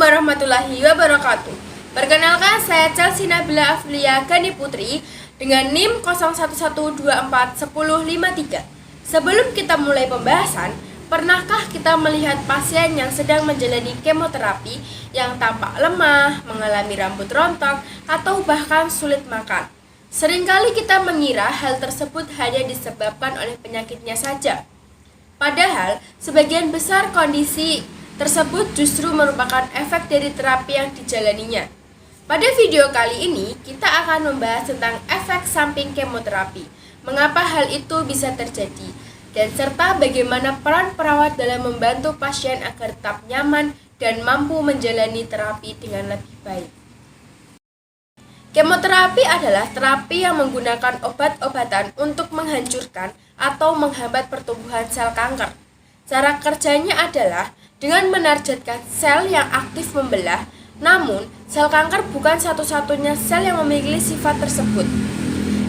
warahmatullahi wabarakatuh. Perkenalkan, saya Chelsea Nabila Aflia Gani Putri dengan NIM 0112410153. Sebelum kita mulai pembahasan, pernahkah kita melihat pasien yang sedang menjalani kemoterapi yang tampak lemah, mengalami rambut rontok, atau bahkan sulit makan? Seringkali kita mengira hal tersebut hanya disebabkan oleh penyakitnya saja. Padahal, sebagian besar kondisi tersebut justru merupakan efek dari terapi yang dijalaninya. Pada video kali ini, kita akan membahas tentang efek samping kemoterapi, mengapa hal itu bisa terjadi, dan serta bagaimana peran perawat dalam membantu pasien agar tetap nyaman dan mampu menjalani terapi dengan lebih baik. Kemoterapi adalah terapi yang menggunakan obat-obatan untuk menghancurkan atau menghambat pertumbuhan sel kanker. Cara kerjanya adalah dengan menargetkan sel yang aktif membelah, namun sel kanker bukan satu-satunya sel yang memiliki sifat tersebut.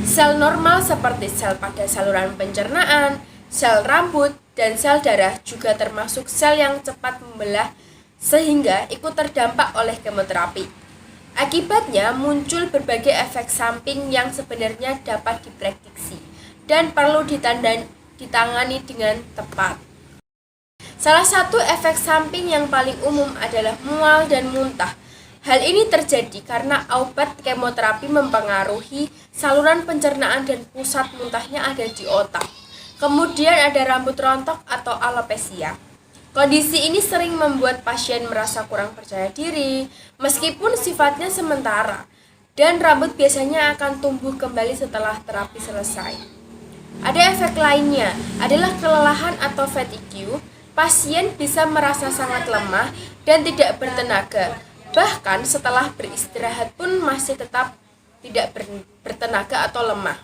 Sel normal seperti sel pada saluran pencernaan, sel rambut, dan sel darah juga termasuk sel yang cepat membelah sehingga ikut terdampak oleh kemoterapi. Akibatnya muncul berbagai efek samping yang sebenarnya dapat diprediksi dan perlu ditangani dengan tepat. Salah satu efek samping yang paling umum adalah mual dan muntah. Hal ini terjadi karena obat kemoterapi mempengaruhi saluran pencernaan dan pusat muntahnya ada di otak. Kemudian ada rambut rontok atau alopecia. Kondisi ini sering membuat pasien merasa kurang percaya diri, meskipun sifatnya sementara, dan rambut biasanya akan tumbuh kembali setelah terapi selesai. Ada efek lainnya, adalah kelelahan atau fatigue. Pasien bisa merasa sangat lemah dan tidak bertenaga. Bahkan setelah beristirahat pun masih tetap tidak bertenaga atau lemah.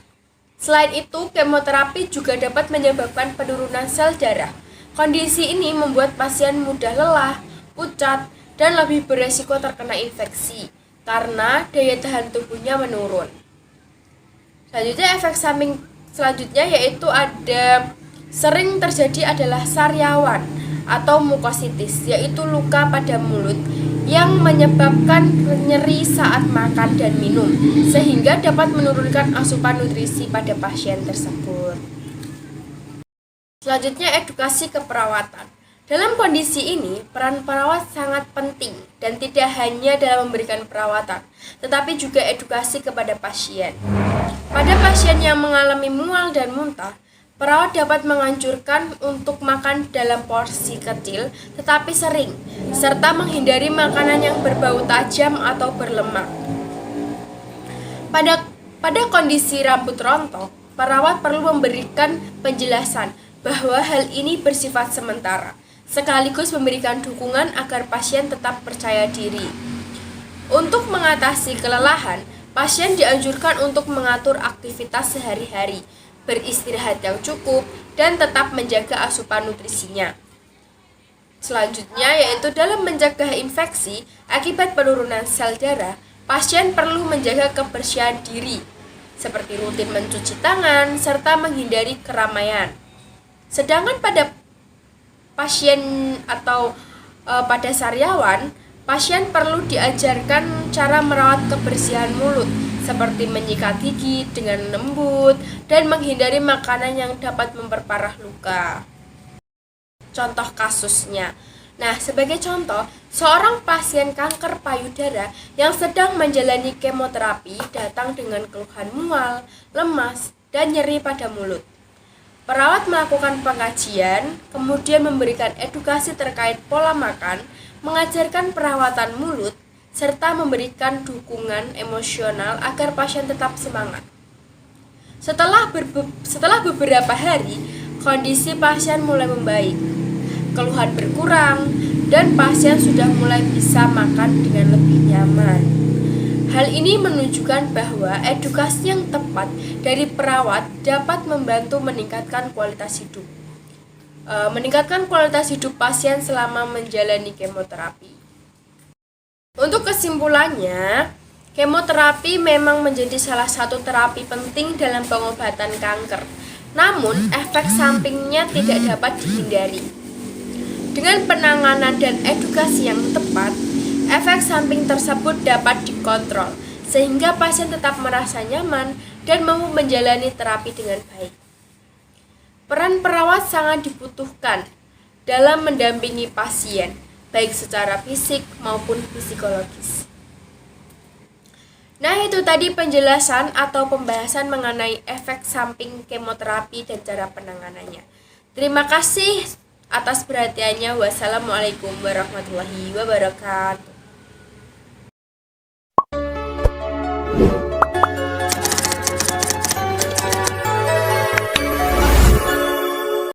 Selain itu, kemoterapi juga dapat menyebabkan penurunan sel darah. Kondisi ini membuat pasien mudah lelah, pucat, dan lebih beresiko terkena infeksi karena daya tahan tubuhnya menurun. Selanjutnya, efek samping selanjutnya yaitu ada sering terjadi adalah sariawan atau mukositis, yaitu luka pada mulut yang menyebabkan nyeri saat makan dan minum, sehingga dapat menurunkan asupan nutrisi pada pasien tersebut. Selanjutnya, edukasi keperawatan. Dalam kondisi ini, peran perawat sangat penting dan tidak hanya dalam memberikan perawatan, tetapi juga edukasi kepada pasien. Pada pasien yang mengalami mual dan muntah, perawat dapat menganjurkan untuk makan dalam porsi kecil tetapi sering, serta menghindari makanan yang berbau tajam atau berlemak. Pada kondisi rambut rontok, perawat perlu memberikan penjelasan bahwa hal ini bersifat sementara, sekaligus memberikan dukungan agar pasien tetap percaya diri. Untuk mengatasi kelelahan, pasien dianjurkan untuk mengatur aktivitas sehari-hari, beristirahat yang cukup, dan tetap menjaga asupan nutrisinya. Selanjutnya yaitu dalam mencegah infeksi akibat penurunan sel darah, pasien perlu menjaga kebersihan diri, seperti rutin mencuci tangan, serta menghindari keramaian. Sedangkan pada pasien atau pada sariawan, pasien perlu diajarkan cara merawat kebersihan mulut, seperti menyikat gigi dengan lembut dan menghindari makanan yang dapat memperparah luka. Contoh kasusnya. Nah, sebagai contoh, seorang pasien kanker payudara yang sedang menjalani kemoterapi datang dengan keluhan mual, lemas, dan nyeri pada mulut. Perawat melakukan pengkajian, kemudian memberikan edukasi terkait pola makan, mengajarkan perawatan mulut, serta memberikan dukungan emosional agar pasien tetap semangat. Setelah beberapa hari, kondisi pasien mulai membaik, keluhan berkurang, dan pasien sudah mulai bisa makan dengan lebih nyaman. Hal ini menunjukkan bahwa edukasi yang tepat dari perawat dapat membantu meningkatkan kualitas hidup pasien selama menjalani kemoterapi. Untuk kesimpulannya, kemoterapi memang menjadi salah satu terapi penting dalam pengobatan kanker. Namun, efek sampingnya tidak dapat dihindari. Dengan penanganan dan edukasi yang tepat, efek samping tersebut dapat dikontrol sehingga pasien tetap merasa nyaman dan mampu menjalani terapi dengan baik. Peran perawat sangat dibutuhkan dalam mendampingi pasien, baik secara fisik maupun psikologis. Nah, itu tadi penjelasan atau pembahasan mengenai efek samping kemoterapi dan cara penanganannya. Terima kasih atas perhatiannya. Wassalamualaikum warahmatullahi wabarakatuh.